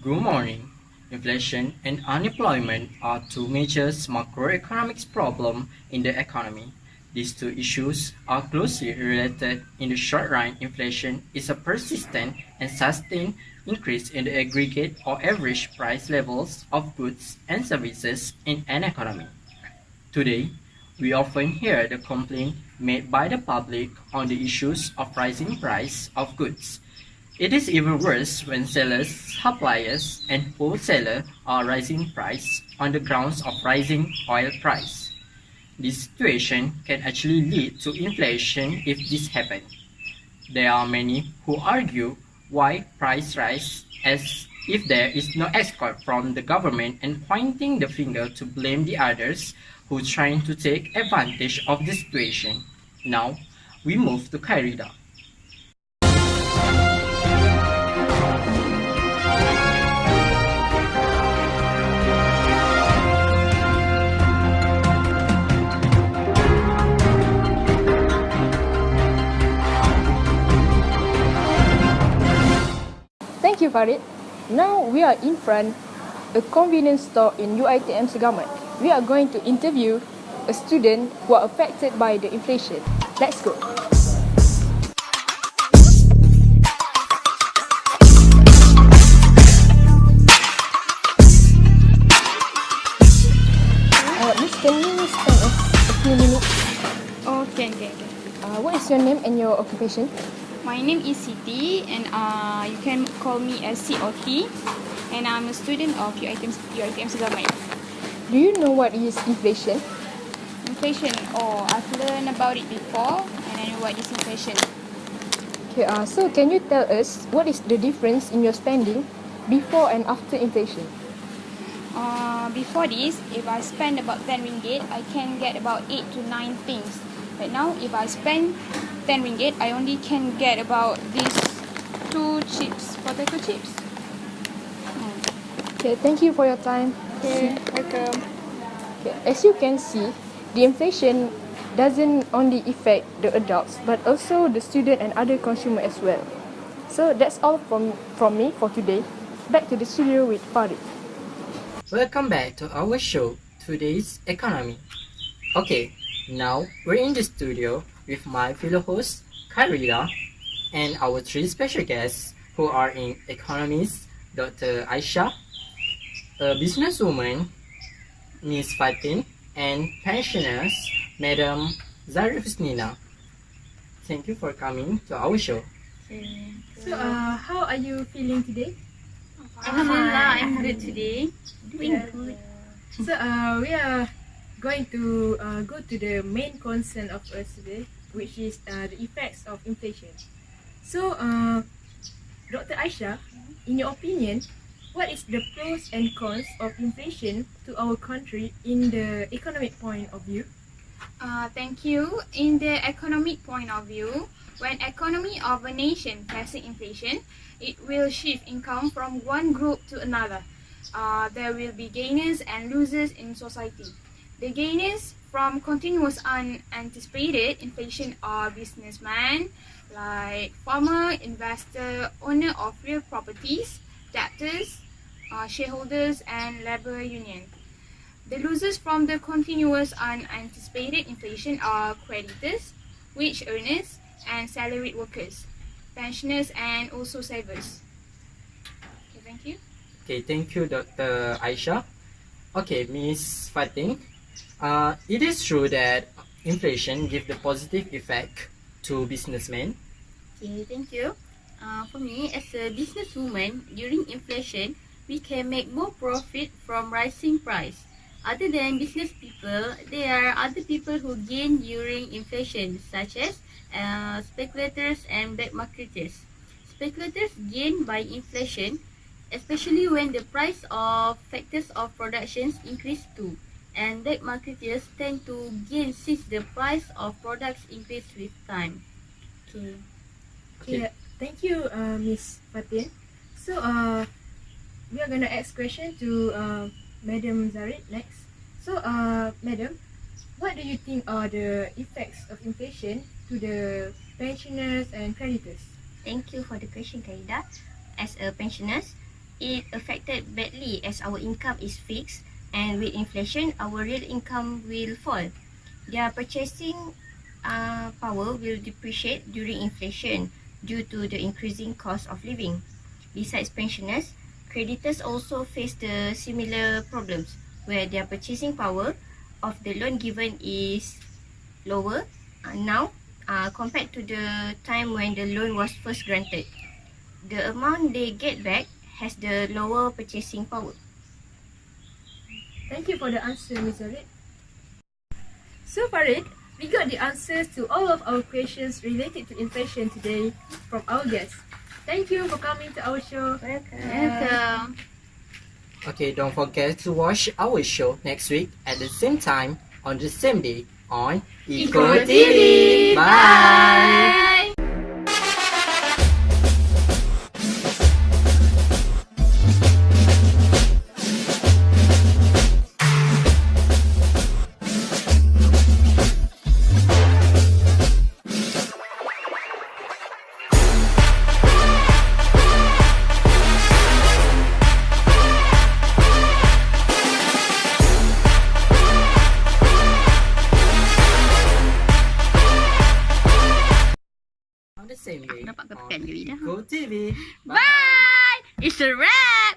Good morning. Inflation and unemployment are two major macroeconomic problems in the economy. These two issues are closely related. In the short run, inflation is a persistent and sustained increase in the aggregate or average price levels of goods and services in an economy. Today, we often hear the complaint made by the public on the issues of rising price of goods. It is even worse when sellers, suppliers, and wholesalers are raising price on the grounds of rising oil price. This situation can actually lead to inflation if this happens. There are many who argue why price rise as if there is no escort from the government and pointing the finger to blame the others who trying to take advantage of the situation. Now, we move to Kairida. Thank you, Farid. Now we are in front a convenience store in UiTM Segamat. We are going to interview a student who are affected by the inflation. Let's go. Miss, can you spend a few minutes? Oh, can. What is your name and your occupation? My name is Siti, and you can call me as COT, and I'm a student of UiTM Segamat. Do you know what is inflation? Inflation, I've learned about it before, and I know what is inflation. Okay, so can you tell us what is the difference in your spending before and after inflation? Before this, if I spend about 10 ringgit, I can get about 8 to 9 things. Right now, if I spend 10 ringgit, I only can get about these 2 chips, potato chips. Okay, thank you for your time. Okay, welcome. Okay, as you can see, the inflation doesn't only affect the adults but also the student and other consumer as well. So that's all from me for today. Back to the studio with Farid. Welcome back to our show, Today's Economy. Okay, now we're in the studio with my fellow host, Karida, and our 3 special guests who are in economists, Dr. Aisha, a businesswoman, Ms. Fatin, and pensioners, Madam Zarifusnina. Thank you for coming to our show. So, how are you feeling today? Alhamdulillah, I'm good today. Doing good. So, we are going to go to the main concern of us today, which is the effects of inflation. So, Dr. Aisha, in your opinion, what is the pros and cons of inflation to our country in the economic point of view? Thank you. In the economic point of view, when economy of a nation facing inflation, it will shift income from one group to another. There will be gainers and losers in society. The gainers from continuous unanticipated inflation are businessmen like farmer, investor, owner of real properties, debtors, shareholders, and labor union. The losers from the continuous unanticipated inflation are creditors, wage earners, and salaried workers, pensioners, and also savers. Okay, thank you. Okay, thank you, Dr. Aisha. Okay, Ms. Fatin, it is true that inflation gives the positive effect to businessmen. Okay, thank you. For me, as a businesswoman, during inflation, we can make more profit from rising price. Other than business people, there are other people who gain during inflation, such as speculators and black marketers. Speculators gain by inflation, especially when the price of factors of productions increase too. And black marketers tend to gain since the price of products increase with time. Okay. Okay. Yeah, thank you, Miss Fatin. So, we are gonna ask question to Madam Zarid next. So, Madam, what do you think are the effects of inflation to the pensioners and creditors? Thank you for the question, Kaida. As a pensioners, it affected badly as our income is fixed, and with inflation, our real income will fall. Their purchasing power will depreciate during inflation due to the increasing cost of living. Besides pensioners, creditors also face the similar problems where their purchasing power of the loan given is lower now compared to the time when the loan was first granted. The amount they get back has the lower purchasing power. Thank you for the answer, Ms. Zarid. So Farid, we got the answers to all of our questions related to inflation today from our guests. Thank you for coming to our show. Welcome. Okay, don't forget to watch our show next week at the same time on the same day on Eco TV. Bye. On the same day Dapat ke on tekan je, Ida? Eco TV. Bye! It's a wrap!